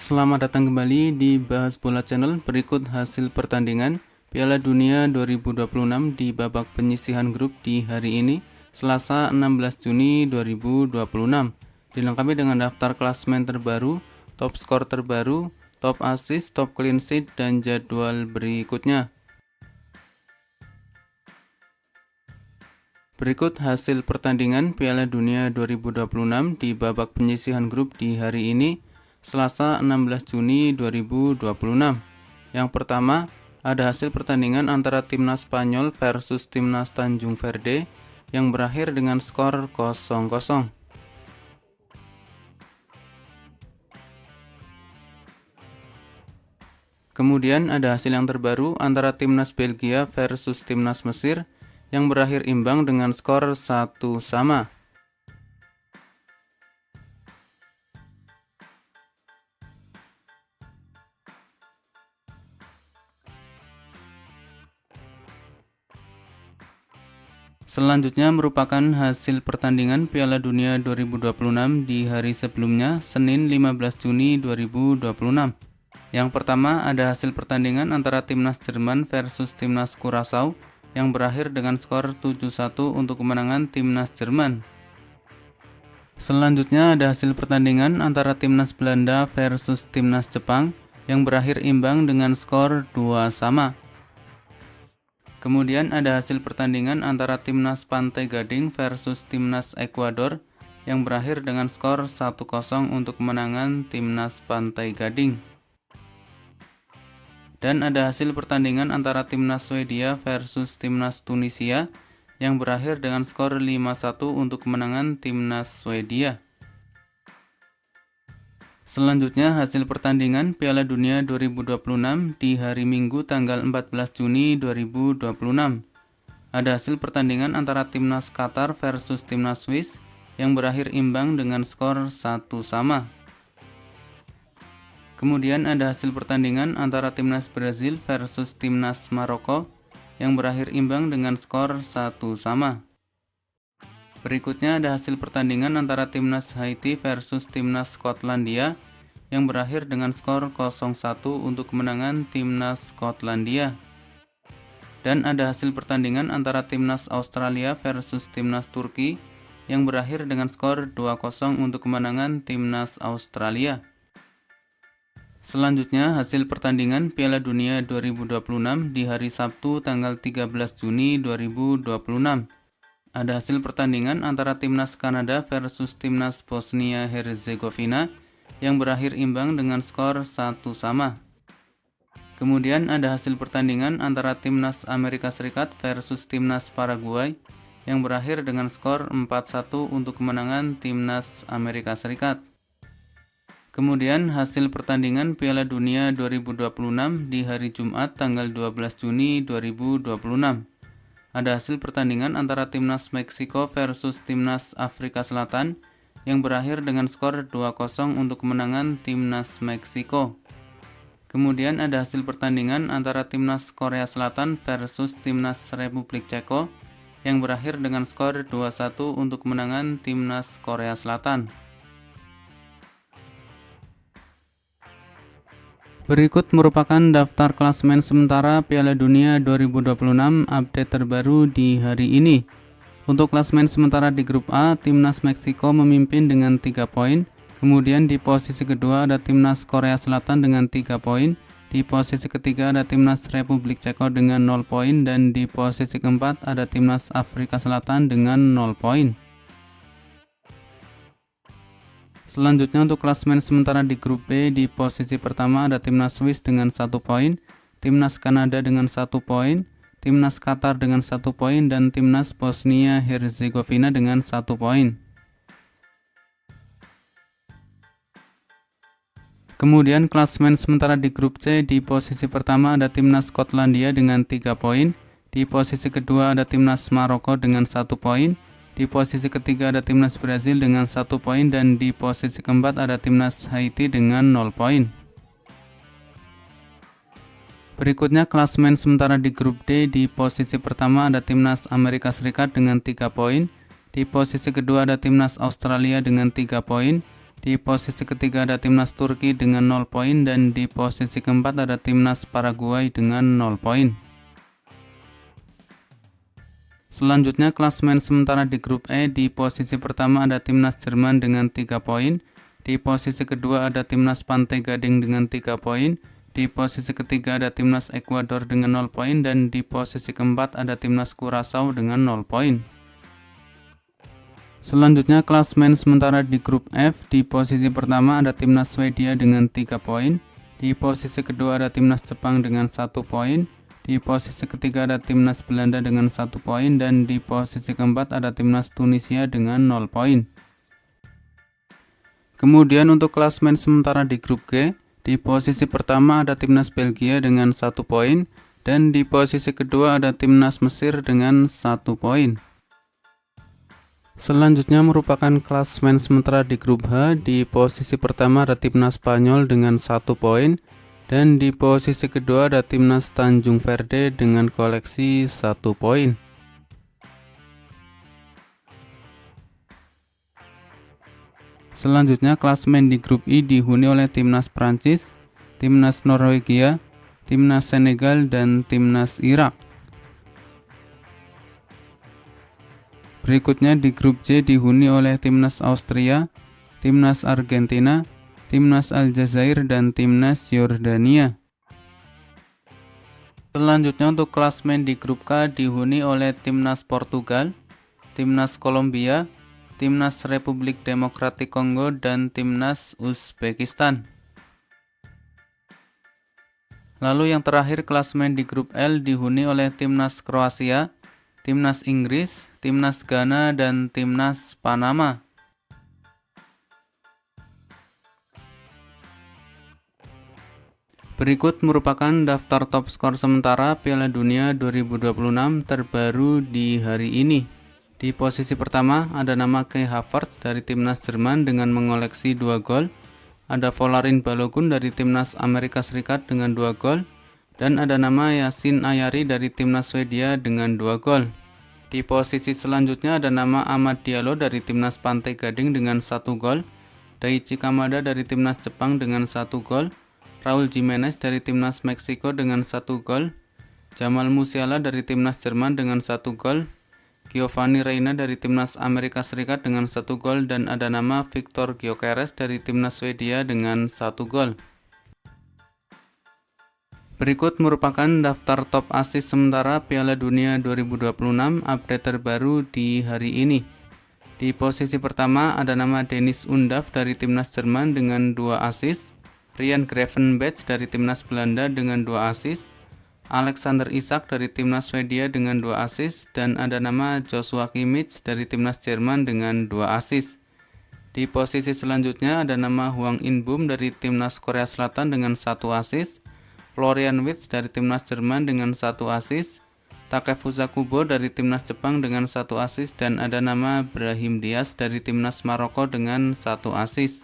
Selamat datang kembali di Bahas Bola Channel. Berikut hasil pertandingan Piala Dunia 2026 di babak penyisihan grup di hari ini, Selasa 16 Juni 2026. Dilengkapi dengan daftar klasemen terbaru, top skor terbaru, top assist, top clean sheet, dan jadwal berikutnya. Berikut hasil pertandingan Piala Dunia 2026 di babak penyisihan grup di hari ini, Selasa 16 Juni 2026. Yang pertama, ada hasil pertandingan antara timnas Spanyol versus timnas Tanjung Verde yang berakhir dengan skor 0-0. Kemudian ada hasil yang terbaru antara timnas Belgia versus timnas Mesir yang berakhir imbang dengan skor 1-1. Selanjutnya merupakan hasil pertandingan Piala Dunia 2026 di hari sebelumnya, Senin 15 Juni 2026. Yang pertama ada hasil pertandingan antara timnas Jerman versus timnas Curaçao yang berakhir dengan skor 7-1 untuk kemenangan timnas Jerman. Selanjutnya ada hasil pertandingan antara timnas Belanda versus timnas Jepang yang berakhir imbang dengan skor 2-2. Kemudian ada hasil pertandingan antara timnas Pantai Gading versus timnas Ekuador yang berakhir dengan skor 1-0 untuk kemenangan timnas Pantai Gading. Dan ada hasil pertandingan antara timnas Swedia versus timnas Tunisia yang berakhir dengan skor 5-1 untuk kemenangan timnas Swedia. Selanjutnya hasil pertandingan Piala Dunia 2026 di hari Minggu tanggal 14 Juni 2026. Ada hasil pertandingan antara timnas Qatar versus timnas Swiss yang berakhir imbang dengan skor 1-1. Kemudian ada hasil pertandingan antara timnas Brazil versus timnas Maroko yang berakhir imbang dengan skor 1-1. Berikutnya ada hasil pertandingan antara timnas Haiti versus timnas Skotlandia yang berakhir dengan skor 0-1 untuk kemenangan timnas Skotlandia. Dan ada hasil pertandingan antara timnas Australia versus timnas Turki yang berakhir dengan skor 2-0 untuk kemenangan timnas Australia. Selanjutnya hasil pertandingan Piala Dunia 2026 di hari Sabtu tanggal 13 Juni 2026. Ada hasil pertandingan antara timnas Kanada versus timnas Bosnia-Herzegovina yang berakhir imbang dengan skor 1-1. Kemudian ada hasil pertandingan antara timnas Amerika Serikat versus timnas Paraguay yang berakhir dengan skor 4-1 untuk kemenangan timnas Amerika Serikat. Kemudian hasil pertandingan Piala Dunia 2026 di hari Jumat tanggal 12 Juni 2026. Ada hasil pertandingan antara timnas Meksiko versus timnas Afrika Selatan yang berakhir dengan skor 2-0 untuk kemenangan timnas Meksiko. Kemudian ada hasil pertandingan antara timnas Korea Selatan versus timnas Republik Ceko yang berakhir dengan skor 2-1 untuk kemenangan timnas Korea Selatan. Berikut merupakan daftar klasemen sementara Piala Dunia 2026 update terbaru di hari ini. Untuk klasemen sementara di grup A, timnas Meksiko memimpin dengan 3 poin. Kemudian di posisi kedua ada timnas Korea Selatan dengan 3 poin. Di posisi ketiga ada timnas Republik Ceko dengan 0 poin. Dan di posisi keempat ada timnas Afrika Selatan dengan 0 poin. Selanjutnya untuk klasemen sementara di grup B, di posisi pertama ada timnas Swiss dengan 1 poin, timnas Kanada dengan 1 poin, timnas Qatar dengan 1 poin, dan timnas Bosnia-Herzegovina dengan 1 poin. Kemudian klasemen sementara di grup C, di posisi pertama ada timnas Skotlandia dengan 3 poin, di posisi kedua ada timnas Maroko dengan 1 poin, di posisi ketiga ada timnas Brazil dengan 1 poin, dan di posisi keempat ada timnas Haiti dengan 0 poin. Berikutnya klasemen sementara di grup D, di posisi pertama ada timnas Amerika Serikat dengan 3 poin, di posisi kedua ada timnas Australia dengan 3 poin, Di posisi ketiga ada timnas Turki dengan 0 poin dan di posisi keempat ada timnas Paraguay dengan 0 poin. Selanjutnya klasemen sementara di grup E. Di posisi pertama ada timnas Jerman dengan 3 poin. Di posisi kedua ada timnas Pantai Gading dengan 3 poin. Di posisi ketiga ada timnas Ekuador dengan 0 poin dan di posisi keempat ada timnas Curaçao dengan 0 poin. Selanjutnya klasemen sementara di grup F. Di posisi pertama ada timnas Swedia dengan 3 poin. Di posisi kedua ada timnas Jepang dengan 1 poin. Di posisi ketiga ada timnas Belanda dengan 1 poin dan di posisi keempat ada timnas Tunisia dengan 0 poin. Kemudian untuk klasemen sementara di grup G. Di posisi pertama ada timnas Belgia dengan 1 poin dan di posisi kedua ada timnas Mesir dengan 1 poin. Selanjutnya merupakan klasemen sementara di grup H. Di posisi pertama ada timnas Spanyol dengan 1 poin dan di posisi kedua ada timnas Tanjung Verde dengan koleksi 1 poin. Selanjutnya klasemen di grup I dihuni oleh timnas Prancis, timnas Norwegia, timnas Senegal dan timnas Irak. Berikutnya di grup J dihuni oleh timnas Austria, timnas Argentina, timnas Aljazair dan timnas Yordania. Selanjutnya untuk klasemen di grup K dihuni oleh timnas Portugal, timnas Kolombia, timnas Republik Demokratik Kongo dan timnas Uzbekistan. Lalu yang terakhir klasemen di grup L dihuni oleh timnas Kroasia, timnas Inggris, timnas Ghana dan timnas Panama. Berikut merupakan daftar top skor sementara Piala Dunia 2026 terbaru di hari ini. Di posisi pertama ada nama Kai Havertz dari timnas Jerman dengan mengoleksi 2 gol. Ada Folarin Balogun dari timnas Amerika Serikat dengan 2 gol. Dan ada nama Yasin Ayari dari timnas Swedia dengan 2 gol. Di posisi selanjutnya ada nama Amad Diallo dari timnas Pantai Gading dengan 1 gol. Daichi Kamada dari timnas Jepang dengan 1 gol. Raul Jimenez dari timnas Meksiko dengan 1 gol. Jamal Musiala dari timnas Jerman dengan 1 gol. Giovanni Reina dari timnas Amerika Serikat dengan 1 gol dan ada nama Victor Gyökeres dari timnas Swedia dengan 1 gol. Berikut merupakan daftar top assist sementara Piala Dunia 2026 update terbaru di hari ini. Di posisi pertama ada nama Dennis Undav dari timnas Jerman dengan 2 assist. Ryan Gravenberch dari timnas Belanda dengan 2 assist, Alexander Isak dari timnas Swedia dengan 2 assist, dan ada nama Joshua Kimmich dari timnas Jerman dengan 2 assist. Di posisi selanjutnya ada nama Hwang In-beom dari timnas Korea Selatan dengan 1 assist, Florian Wirtz dari timnas Jerman dengan 1 assist, Takefusa Kubo dari timnas Jepang dengan 1 assist, dan ada nama Brahim Diaz dari timnas Maroko dengan 1 assist.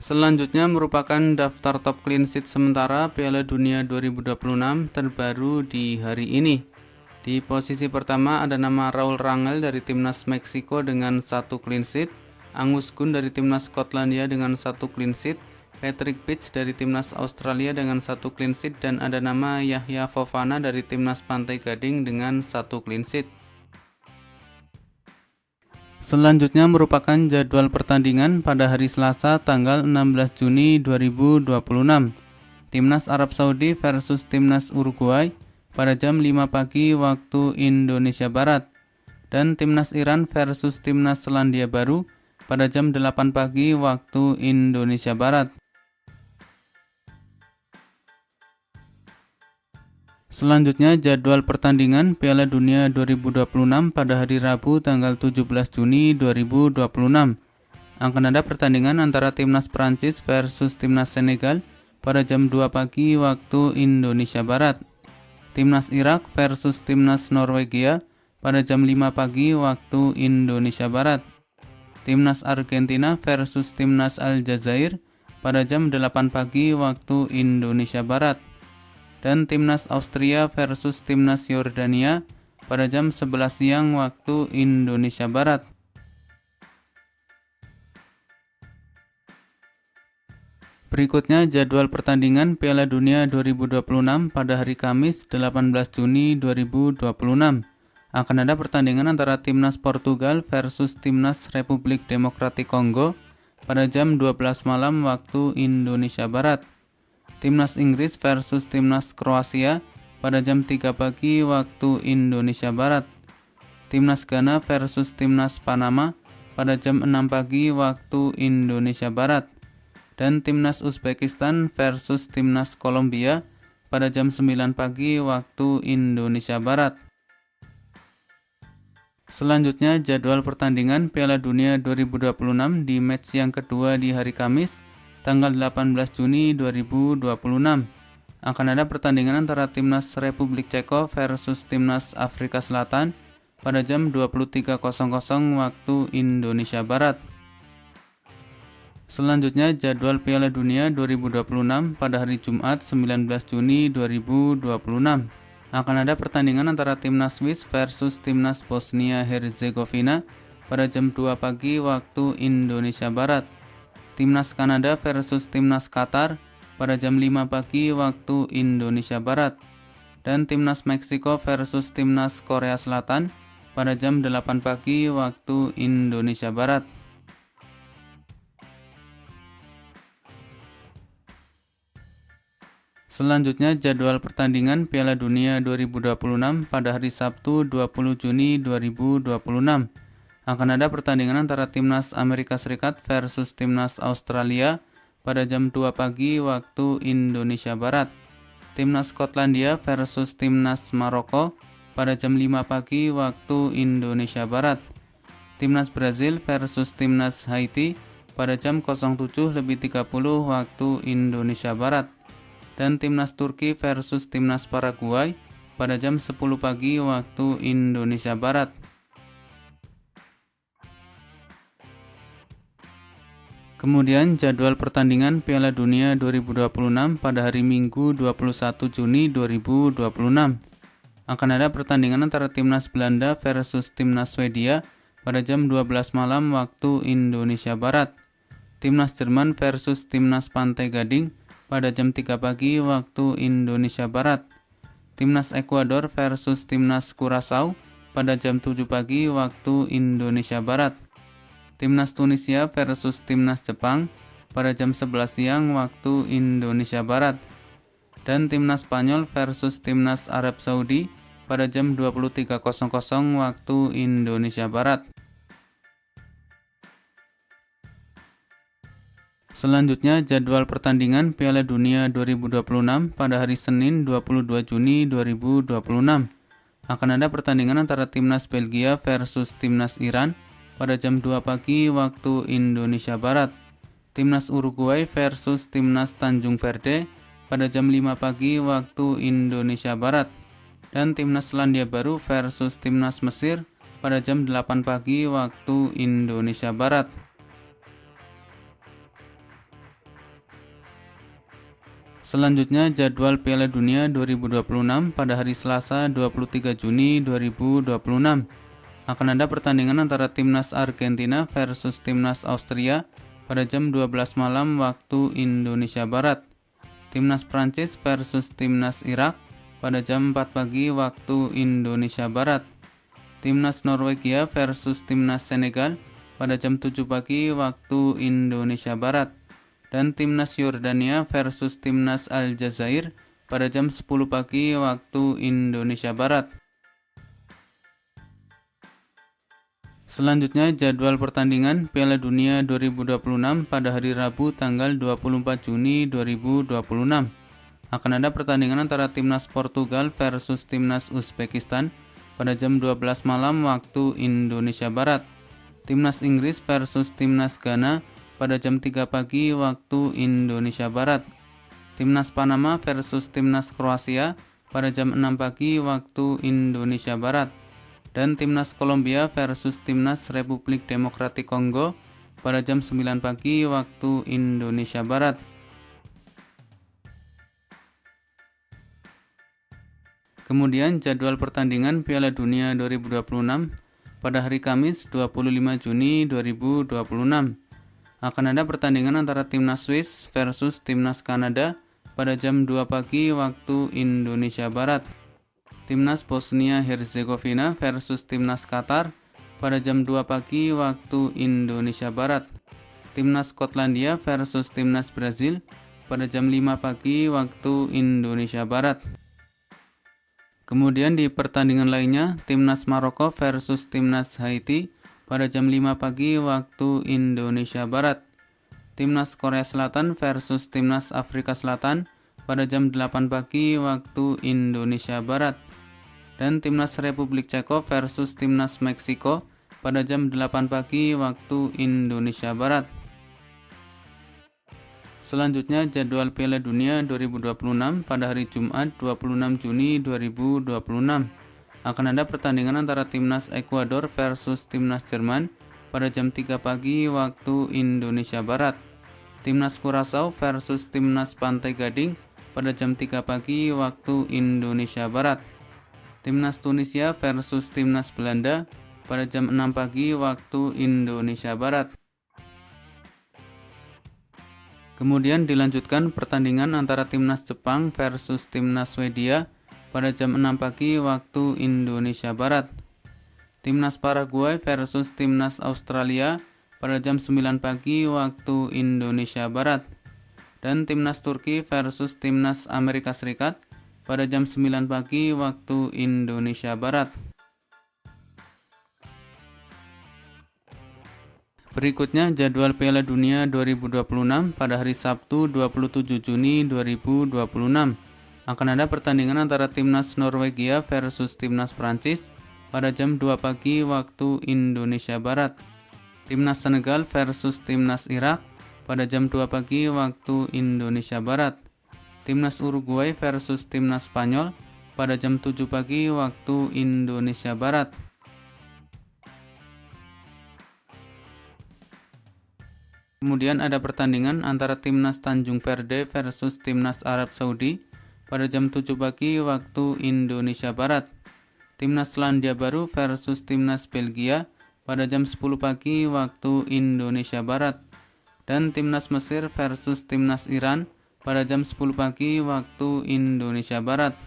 Selanjutnya merupakan daftar top clean sheet sementara Piala Dunia 2026 terbaru di hari ini. Di posisi pertama ada nama Raul Rangel dari timnas Meksiko dengan 1 clean sheet, Angus Gunn dari timnas Skotlandia dengan 1 clean sheet, Patrick Pitch dari timnas Australia dengan 1 clean sheet, dan ada nama Yahya Fofana dari timnas Pantai Gading dengan 1 clean sheet. Selanjutnya merupakan jadwal pertandingan pada hari Selasa tanggal 16 Juni 2026. Timnas Arab Saudi versus Timnas Uruguay pada jam 5 pagi waktu Indonesia Barat. Dan Timnas Iran versus Timnas Selandia Baru pada jam 8 pagi waktu Indonesia Barat. Selanjutnya jadwal pertandingan Piala Dunia 2026 pada hari Rabu tanggal 17 Juni 2026. Akan ada pertandingan antara Timnas Prancis versus Timnas Senegal pada jam 2 pagi waktu Indonesia Barat. Timnas Irak versus Timnas Norwegia pada jam 5 pagi waktu Indonesia Barat. Timnas Argentina versus Timnas Aljazair pada jam 8 pagi waktu Indonesia Barat. Dan Timnas Austria versus Timnas Yordania pada jam 11 siang waktu Indonesia Barat. Berikutnya jadwal pertandingan Piala Dunia 2026 pada hari Kamis 18 Juni 2026. Akan ada pertandingan antara timnas Portugal versus timnas Republik Demokratik Kongo pada jam 12 malam waktu Indonesia Barat. Timnas Inggris versus timnas Kroasia pada jam 3 pagi waktu Indonesia Barat. Timnas Ghana versus timnas Panama pada jam 6 pagi waktu Indonesia Barat. Dan timnas Uzbekistan versus timnas Kolombia pada jam 9 pagi waktu Indonesia Barat. Selanjutnya jadwal pertandingan Piala Dunia 2026 di match yang kedua di hari Kamis tanggal 18 Juni 2026. Akan ada pertandingan antara timnas Republik Ceko versus timnas Afrika Selatan pada jam 23.00 waktu Indonesia Barat. Selanjutnya jadwal Piala Dunia 2026 pada hari Jumat 19 Juni 2026. Akan ada pertandingan antara timnas Swiss versus timnas Bosnia Herzegovina pada jam 2 pagi waktu Indonesia Barat. Timnas Kanada versus timnas Qatar pada jam 5 pagi waktu Indonesia Barat. Dan timnas Meksiko versus timnas Korea Selatan pada jam 8 pagi waktu Indonesia Barat. Selanjutnya jadwal pertandingan Piala Dunia 2026 pada hari Sabtu 20 Juni 2026. Akan ada pertandingan antara timnas Amerika Serikat versus timnas Australia pada jam 2 pagi waktu Indonesia Barat. Timnas Skotlandia versus timnas Maroko pada jam 5 pagi waktu Indonesia Barat. Timnas Brazil versus timnas Haiti pada jam 07.30 waktu Indonesia Barat. Dan timnas Turki versus timnas Paraguay pada jam 10 pagi waktu Indonesia Barat. Kemudian jadwal pertandingan Piala Dunia 2026 pada hari Minggu 21 Juni 2026. Akan ada pertandingan antara timnas Belanda versus timnas Swedia pada jam 12 malam waktu Indonesia Barat. Timnas Jerman versus timnas Pantai Gading pada jam 3 pagi waktu Indonesia Barat. Timnas Ekuador versus timnas Curaçao pada jam 7 pagi waktu Indonesia Barat. Timnas Tunisia versus timnas Jepang pada jam 11 siang waktu Indonesia Barat. Dan timnas Spanyol versus timnas Arab Saudi pada jam 23.00 waktu Indonesia Barat. Selanjutnya jadwal pertandingan Piala Dunia 2026 pada hari Senin 22 Juni 2026. Akan ada pertandingan antara timnas Belgia versus timnas Iran pada jam 2 pagi waktu Indonesia Barat. Timnas Uruguay versus timnas Tanjung Verde pada jam 5 pagi waktu Indonesia Barat. Dan timnas Selandia Baru versus timnas Mesir pada jam 8 pagi waktu Indonesia Barat. Selanjutnya jadwal Piala Dunia 2026 pada hari Selasa 23 Juni 2026. Akan ada pertandingan antara timnas Argentina versus timnas Austria pada jam 12 malam waktu Indonesia Barat. Timnas Prancis versus timnas Irak pada jam 4 pagi waktu Indonesia Barat. Timnas Norwegia versus timnas Senegal pada jam 7 pagi waktu Indonesia Barat. Dan timnas Yordania versus timnas Aljazair pada jam 10 pagi waktu Indonesia Barat. Selanjutnya jadwal pertandingan Piala Dunia 2026 pada hari Rabu tanggal 24 Juni 2026. Akan ada pertandingan antara timnas Portugal versus timnas Uzbekistan pada jam 12 malam waktu Indonesia Barat. Timnas Inggris versus timnas Ghana pada jam 3 pagi waktu Indonesia Barat. Timnas Panama versus timnas Kroasia pada jam 6 pagi waktu Indonesia Barat. Dan timnas Kolombia versus timnas Republik Demokratik Kongo pada jam 9 pagi waktu Indonesia Barat. Kemudian jadwal pertandingan Piala Dunia 2026 pada hari Kamis 25 Juni 2026. Akan ada pertandingan antara timnas Swiss versus timnas Kanada pada jam 2 pagi waktu Indonesia Barat. Timnas Bosnia Herzegovina versus timnas Qatar pada jam 2 pagi waktu Indonesia Barat. Timnas Skotlandia versus timnas Brazil pada jam 5 pagi waktu Indonesia Barat. Kemudian di pertandingan lainnya, timnas Maroko versus timnas Haiti pada jam 5 pagi waktu Indonesia Barat. Timnas Korea Selatan versus timnas Afrika Selatan pada jam 8 pagi waktu Indonesia Barat. Dan timnas Republik Ceko versus timnas Meksiko pada jam 8 pagi waktu Indonesia Barat. Selanjutnya jadwal Piala Dunia 2026 pada hari Jumat 26 Juni 2026. Akan ada pertandingan antara timnas Ekuador versus timnas Jerman pada jam 3 pagi waktu Indonesia Barat. Timnas Kurasaw versus timnas Pantai Gading pada jam 3 pagi waktu Indonesia Barat. Timnas Tunisia versus timnas Belanda pada jam 6 pagi waktu Indonesia Barat. Kemudian dilanjutkan pertandingan antara timnas Jepang versus timnas Swedia pada jam 6 pagi waktu Indonesia Barat. Timnas Paraguay versus timnas Australia pada jam 9 pagi waktu Indonesia Barat. Dan timnas Turki versus timnas Amerika Serikat pada jam 9 pagi waktu Indonesia Barat. Berikutnya jadwal Piala Dunia 2026 pada hari Sabtu 27 Juni 2026. Akan ada pertandingan antara timnas Norwegia versus timnas Prancis pada jam 2 pagi waktu Indonesia Barat. Timnas Senegal versus timnas Irak pada jam 2 pagi waktu Indonesia Barat. Timnas Uruguay versus timnas Spanyol pada jam 7 pagi waktu Indonesia Barat. Kemudian ada pertandingan antara timnas Tanjung Verde versus timnas Arab Saudi pada jam 7 pagi waktu Indonesia Barat. Timnas Selandia Baru versus timnas Belgia pada jam 10 pagi waktu Indonesia Barat. Dan timnas Mesir versus timnas Iran pada jam 10 pagi waktu Indonesia Barat.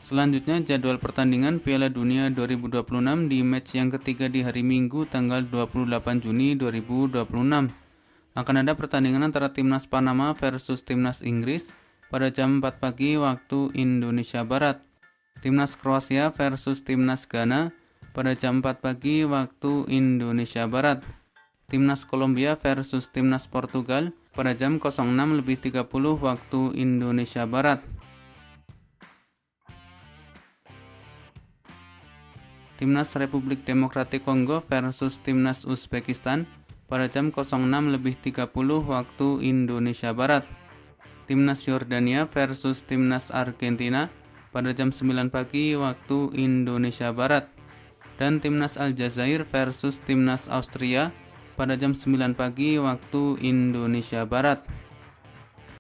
Selanjutnya jadwal pertandingan Piala Dunia 2026 di match yang ketiga di hari Minggu tanggal 28 Juni 2026. Akan ada pertandingan antara timnas Panama versus timnas Inggris pada jam 4 pagi waktu Indonesia Barat. Timnas Kroasia versus timnas Ghana pada jam 4 pagi waktu Indonesia Barat. Timnas Kolombia versus timnas Portugal pada jam 06.30 waktu Indonesia Barat. Timnas Republik Demokratik Kongo versus timnas Uzbekistan pada jam 06.30 waktu Indonesia Barat. Timnas Yordania versus timnas Argentina pada jam 9 pagi waktu Indonesia Barat. Dan timnas Aljazair versus timnas Austria pada jam 9 pagi waktu Indonesia Barat.